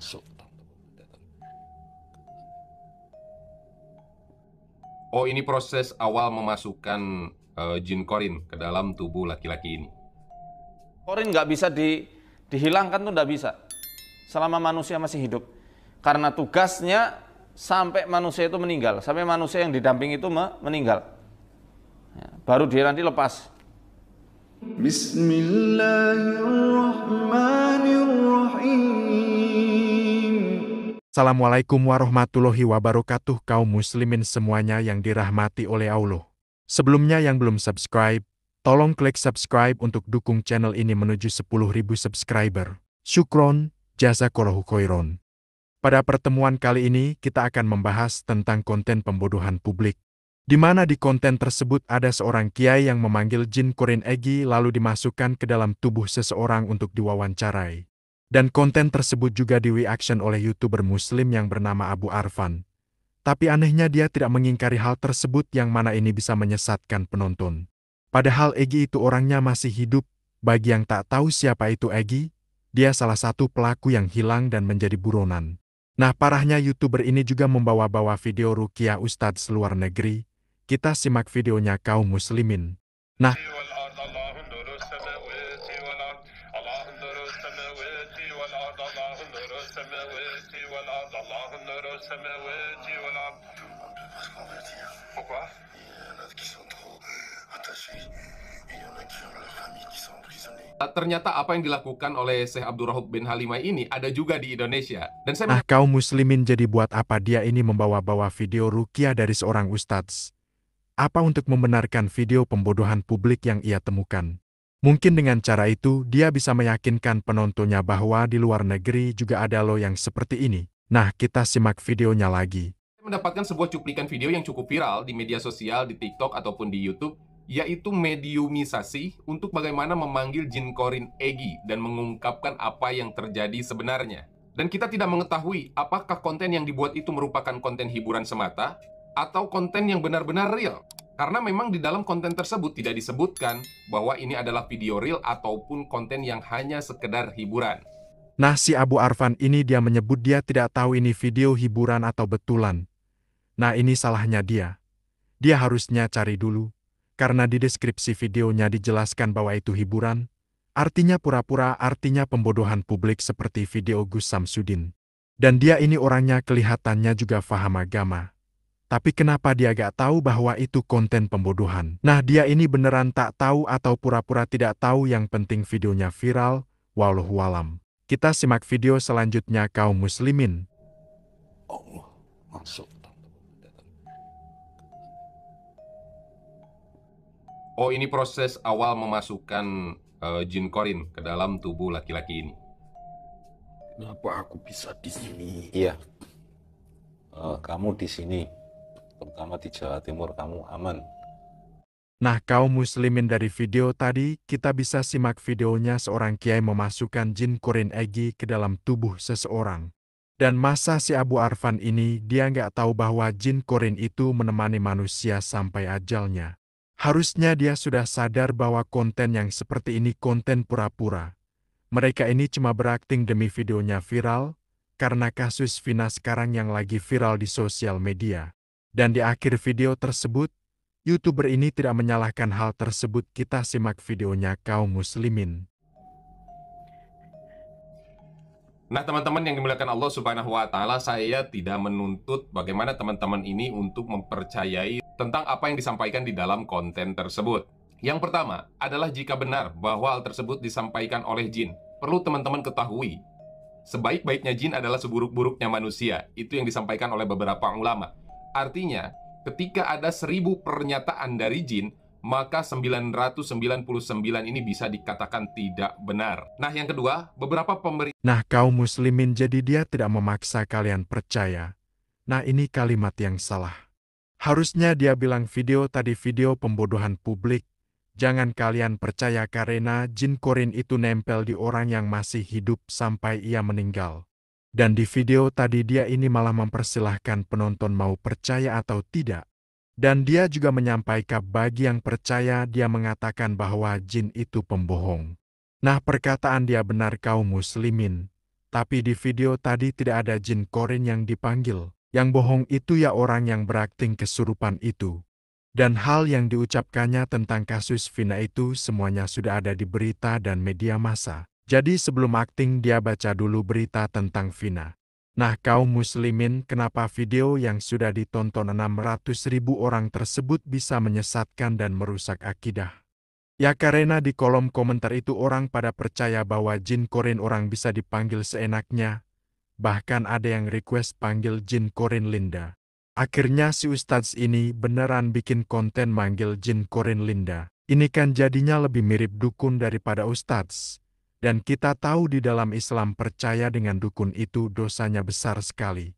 masuk. Oh, ini proses awal memasukkan jin korin ke dalam tubuh laki-laki ini. Korin nggak bisa dihilangkan tuh nggak bisa selama manusia masih hidup. Karena tugasnya sampai manusia itu meninggal, sampai manusia yang didamping itu meninggal. Ya, baru dia nanti lepas. Bismillahirrahmanirrahim. Assalamualaikum warahmatullahi wabarakatuh kaum muslimin semuanya yang dirahmati oleh Allah. Sebelumnya yang belum subscribe, tolong klik subscribe untuk dukung channel ini menuju 10.000 subscriber. Syukron, jazakallahu khairon. Pada pertemuan kali ini kita akan membahas tentang konten pembodohan publik, di mana di konten tersebut ada seorang kiai yang memanggil jin korin egi lalu dimasukkan ke dalam tubuh seseorang untuk diwawancarai. Dan konten tersebut juga di-reaction oleh YouTuber muslim yang bernama Abu Arfan. Tapi anehnya dia tidak mengingkari hal tersebut yang mana ini bisa menyesatkan penonton. Padahal Egi itu orangnya masih hidup. Bagi yang tak tahu siapa itu Egi, dia salah satu pelaku yang hilang dan menjadi buronan. Nah, parahnya YouTuber ini juga membawa-bawa video ruqyah ustadz luar negeri. Kita simak videonya kaum muslimin. Nah, Ternyata apa yang dilakukan oleh Syekh Abdul Rahub bin Halimah ini ada juga di Indonesia. Dan saya kaum muslimin, jadi buat apa dia ini membawa-bawa video ruqyah dari seorang ustadz? Apa untuk membenarkan video pembodohan publik yang ia temukan? Mungkin dengan cara itu dia bisa meyakinkan penontonnya bahwa di luar negeri juga ada loh yang seperti ini. Nah, kita simak videonya lagi. mendapatkan sebuah cuplikan video yang cukup viral di media sosial, di TikTok ataupun di YouTube, yaitu mediumisasi untuk bagaimana memanggil jin korin Egi dan mengungkapkan apa yang terjadi sebenarnya. Dan kita tidak mengetahui apakah konten yang dibuat itu merupakan konten hiburan semata atau konten yang benar-benar real. Karena memang di dalam konten tersebut tidak disebutkan bahwa ini adalah video real ataupun konten yang hanya sekedar hiburan. Nah, si Abu Arfan ini dia menyebut dia tidak tahu ini video hiburan atau betulan. Nah, ini salahnya dia. Dia harusnya cari dulu. Karena di deskripsi videonya dijelaskan bahwa itu hiburan, artinya pura-pura, artinya pembodohan publik seperti video Gus Samsudin. Dan dia ini orangnya kelihatannya juga paham agama. Tapi kenapa dia gak tahu bahwa itu konten pembodohan? Nah, dia ini beneran tak tahu atau pura-pura tidak tahu, yang penting videonya viral, wallahualam. Kita simak video selanjutnya kaum muslimin. Allah masuk. Oh, ini proses awal memasukkan jin korin ke dalam tubuh laki-laki ini. Kenapa aku bisa di sini? Iya, kamu di sini, terutama di Jawa Timur, kamu aman. Nah, kaum muslimin, dari video tadi kita bisa simak videonya seorang kiai memasukkan jin korin egi ke dalam tubuh seseorang. Dan masa si Abu Arfan ini dia nggak tahu bahwa jin korin itu menemani manusia sampai ajalnya. Harusnya dia sudah sadar bahwa konten yang seperti ini konten pura-pura. Mereka ini cuma berakting demi videonya viral, karena kasus Vina sekarang yang lagi viral di sosial media. Dan di akhir video tersebut, YouTuber ini tidak menyalahkan hal tersebut. Kita simak videonya kaum muslimin. Nah, teman-teman yang dimuliakan Allah Subhanahu wa Ta'ala, saya tidak menuntut bagaimana teman-teman ini untuk mempercayai tentang apa yang disampaikan di dalam konten tersebut. Yang pertama adalah jika benar bahwa hal tersebut disampaikan oleh jin, perlu teman-teman ketahui, sebaik-baiknya jin adalah seburuk-buruknya manusia. Itu yang disampaikan oleh beberapa ulama. Artinya, ketika ada 1000 pernyataan dari jin, maka 999 ini bisa dikatakan tidak benar. Nah, yang kedua, beberapa pemberi. Nah, kaum muslimin, jadi dia tidak memaksa kalian percaya. Nah, ini kalimat yang salah. Harusnya dia bilang video tadi video pembodohan publik. Jangan kalian percaya karena jin korin itu nempel di orang yang masih hidup sampai ia meninggal. Dan di video tadi dia ini malah mempersilahkan penonton mau percaya atau tidak. Dan dia juga menyampaikan bagi yang percaya, dia mengatakan bahwa jin itu pembohong. Nah, perkataan dia benar kaum muslimin. Tapi di video tadi tidak ada jin korin yang dipanggil. Yang bohong itu ya orang yang berakting kesurupan itu. Dan hal yang diucapkannya tentang kasus Vina itu semuanya sudah ada di berita dan media massa. Jadi sebelum akting dia baca dulu berita tentang Vina. Nah kaum muslimin, kenapa video yang sudah ditonton 600.000 orang tersebut bisa menyesatkan dan merusak akidah? Ya karena di kolom komentar itu orang pada percaya bahwa jin korin orang bisa dipanggil seenaknya. Bahkan ada yang request panggil jin korin Linda. Akhirnya si Ustadz ini beneran bikin konten manggil jin korin Linda. Ini kan jadinya lebih mirip dukun daripada Ustadz. Dan kita tahu di dalam Islam percaya dengan dukun itu dosanya besar sekali.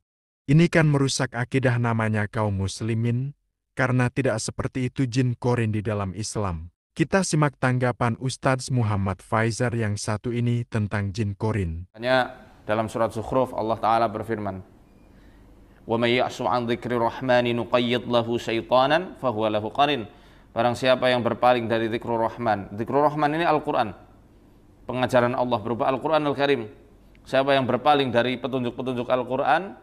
Ini kan merusak akidah namanya kaum muslimin, karena tidak seperti itu jin korin di dalam Islam. Kita simak tanggapan Ustadz Muhammad Faizar yang satu ini tentang jin korin. Hanya dalam surat Zukhruf Allah Ta'ala berfirman, "Wa may ya'shu 'an dzikri rahmani nuqayyid lahu syaitanan fahuwa lahu qarin." Barang siapa yang berpaling dari zikrul rahman. Zikrul rahman ini Al-Qur'an. Pengajaran Allah berupa Al-Qur'an Al-Karim. Siapa yang berpaling dari petunjuk-petunjuk Al-Qur'an,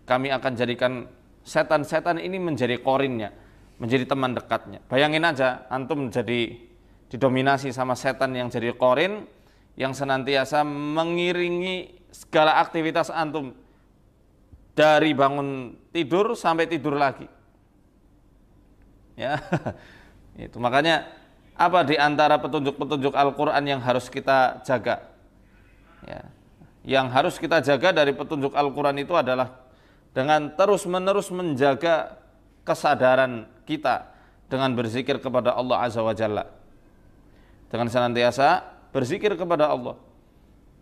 kami akan jadikan setan-setan ini menjadi korinnya, menjadi teman dekatnya. Bayangin aja antum jadi didominasi sama setan yang jadi korin, yang senantiasa mengiringi segala aktivitas antum dari bangun tidur sampai tidur lagi. Ya, itu makanya apa di antara petunjuk-petunjuk Al-Qur'an yang harus kita jaga? Ya, yang harus kita jaga dari petunjuk Al-Qur'an itu adalah dengan terus-menerus menjaga kesadaran kita dengan berzikir kepada Allah Azza wa Jalla. Dengan senantiasa berzikir kepada Allah.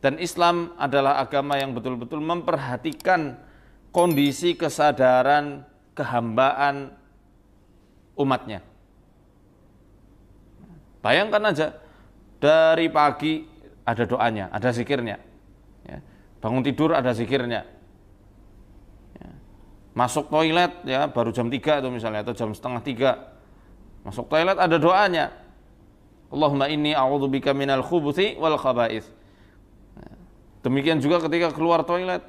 Dan Islam adalah agama yang betul-betul memperhatikan kondisi kesadaran kehambaan umatnya. Bayangkan aja, dari pagi ada doanya, ada zikirnya. Ya, bangun tidur ada zikirnya. Ya, masuk toilet ya baru jam 3 atau misalnya, atau jam setengah 3. Masuk toilet ada doanya. Allahumma inni a'udzubika minal khubuthi wal khaba'ith. Demikian juga ketika keluar toilet,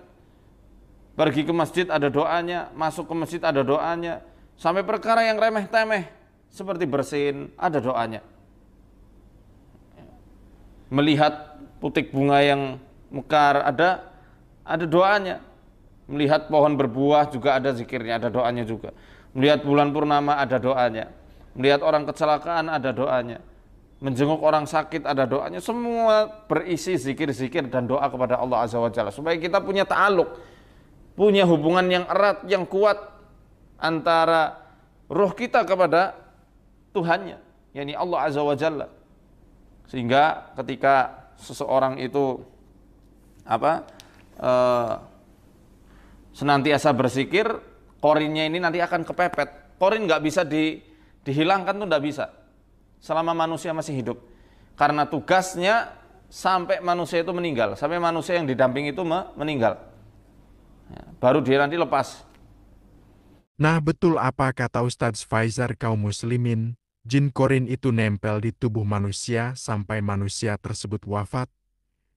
pergi ke masjid ada doanya, masuk ke masjid ada doanya, sampai perkara yang remeh-temeh seperti bersin ada doanya. Melihat putik bunga yang mekar ada doanya. Melihat pohon berbuah juga ada zikirnya, ada doanya juga. Melihat bulan purnama ada doanya. Melihat orang kecelakaan ada doanya. Menjenguk orang sakit ada doanya. Semua berisi zikir-zikir dan doa kepada Allah Azza wa Jalla, supaya kita punya ta'aluk, punya hubungan yang erat, yang kuat antara roh kita kepada Tuhannya, yakni Allah Azza wa Jalla. Sehingga ketika seseorang itu senantiasa berzikir, korinnya ini nanti akan kepepet. Korin nggak bisa dihilangkan, tuh nggak bisa selama manusia masih hidup, karena tugasnya sampai manusia itu meninggal, sampai manusia yang didamping itu meninggal, ya, baru dia nanti lepas. Nah betul apa kata Ustadz Faizar kaum muslimin, jin korin itu nempel di tubuh manusia sampai manusia tersebut wafat.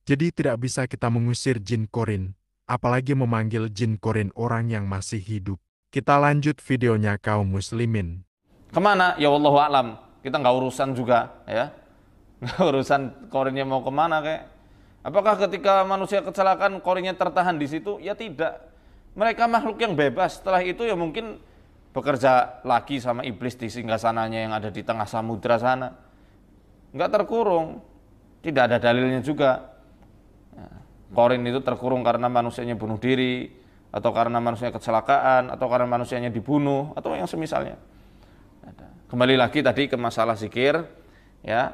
Jadi tidak bisa kita mengusir jin korin, apalagi memanggil jin korin orang yang masih hidup. Kita lanjut videonya kaum muslimin. Kemana? Ya wallahu a'lam. Kita nggak urusan juga, ya. Nggak urusan korinnya mau kemana kayak. Apakah ketika manusia kecelakaan korinnya tertahan di situ? Ya tidak. Mereka makhluk yang bebas. Setelah itu ya mungkin bekerja lagi sama iblis di singgasananya yang ada di tengah samudra sana. Nggak terkurung. Tidak ada dalilnya juga. Korin itu terkurung karena manusianya bunuh diri, atau karena manusianya kecelakaan, atau karena manusianya dibunuh, atau yang semisalnya. Kembali lagi tadi ke masalah zikir, ya,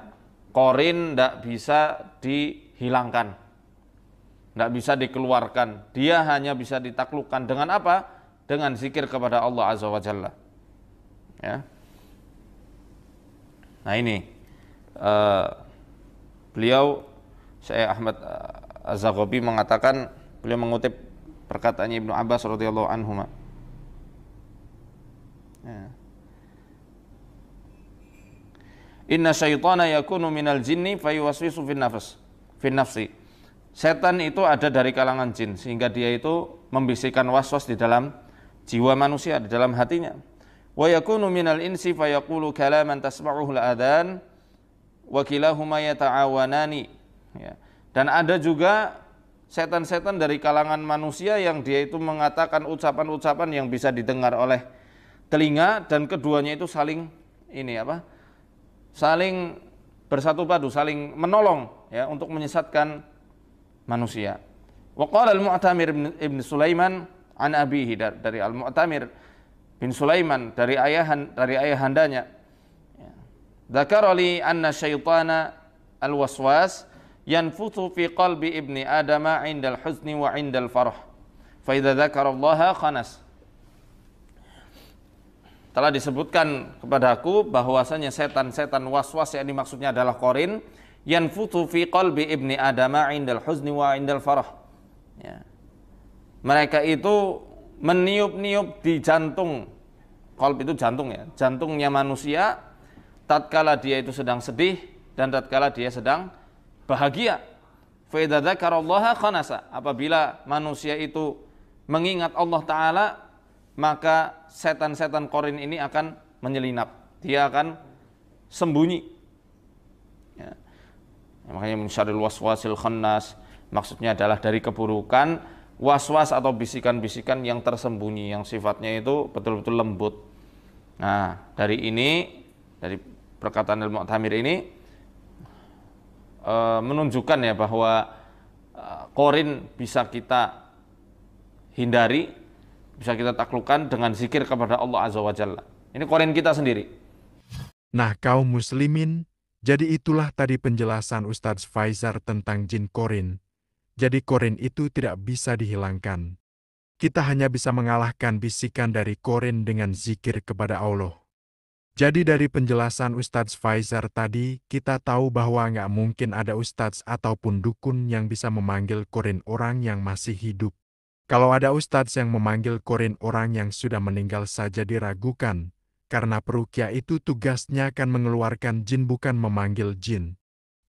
korin tidak bisa dihilangkan, tidak bisa dikeluarkan. Dia hanya bisa ditaklukkan dengan apa? Dengan zikir kepada Allah Azza wa Jalla. Ya. Nah ini beliau, Syekh Ahmad Az-Zaghabi mengatakan, beliau mengutip perkataannya Ibnu Abbas radhiyallahu anhuma. Ya. Inna syaitana yakunu minal jinni fayuwaswisu fin nafsi. setan itu ada dari kalangan jin, sehingga dia itu membisikkan waswas di dalam jiwa manusia, di dalam hatinya. Wa yakunu minal insi fa yaqulu kalaman tasma'uhu al-adhan wa kilahuma yata'awanani. Ya. Dan ada juga setan-setan dari kalangan manusia yang dia itu mengatakan ucapan-ucapan yang bisa didengar oleh telinga, dan keduanya itu saling saling bersatu padu, saling menolong ya untuk menyesatkan manusia. Wa qala al-Mu'tamir ibn Sulaiman an abihi, dari al-Mu'tamir bin Sulaiman dari ayahandanya. Dzakara li anna syaitana al-waswas yanfuthu fi qalbi ibni adama 'inda al-huzni wa 'inda al-farah. Fa idza dzakara Allah khanas. Telah disebutkan kepadaku bahwasanya setan-setan waswas yang dimaksudnya adalah qarin, yanfuthu fi qalbi ibni adama 'inda al-huzni wa 'inda al-farah. Ya. Mereka itu meniup-niup di jantung, qalb itu jantung ya, jantungnya manusia tatkala dia itu sedang sedih dan tatkala dia sedang bahagia. Fa idza dzakarallaha khanasa, apabila manusia itu mengingat Allah Ta'ala, maka setan-setan qarin ini akan menyelinap, dia akan sembunyi ya. Makanya min syarril waswasil khannas, maksudnya adalah dari keburukan waswas atau bisikan-bisikan yang tersembunyi, yang sifatnya itu betul-betul lembut. Nah, dari perkataan Al-Mu'tamir ini menunjukkan ya bahwa qarin bisa kita hindari, bisa kita taklukkan dengan zikir kepada Allah Azza wa Jalla. Ini qarin kita sendiri. Nah kaum muslimin, jadi itulah tadi penjelasan Ustadz Faizar tentang jin qarin. Jadi qarin itu tidak bisa dihilangkan. Kita hanya bisa mengalahkan bisikan dari qarin dengan zikir kepada Allah. Jadi dari penjelasan Ustadz Faizar tadi, kita tahu bahwa nggak mungkin ada ustadz ataupun dukun yang bisa memanggil qarin orang yang masih hidup. Kalau ada ustadz yang memanggil qarin orang yang sudah meninggal saja diragukan, karena peruqyah itu tugasnya akan mengeluarkan jin bukan memanggil jin.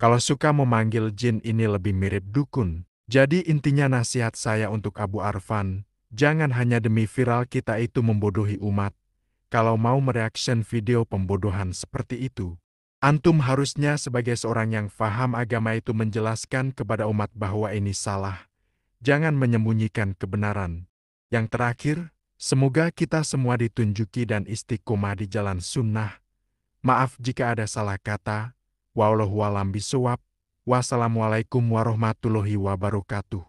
Kalau suka memanggil jin ini lebih mirip dukun. Jadi intinya nasihat saya untuk Abu Arfan, jangan hanya demi viral kita itu membodohi umat. Kalau mau mereaction video pembodohan seperti itu, antum harusnya sebagai seorang yang faham agama itu menjelaskan kepada umat bahwa ini salah. Jangan menyembunyikan kebenaran. Yang terakhir, semoga kita semua ditunjuki dan istiqomah di jalan sunnah. Maaf jika ada salah kata. Wallahu a'lam bishawab. Wassalamualaikum warahmatullahi wabarakatuh.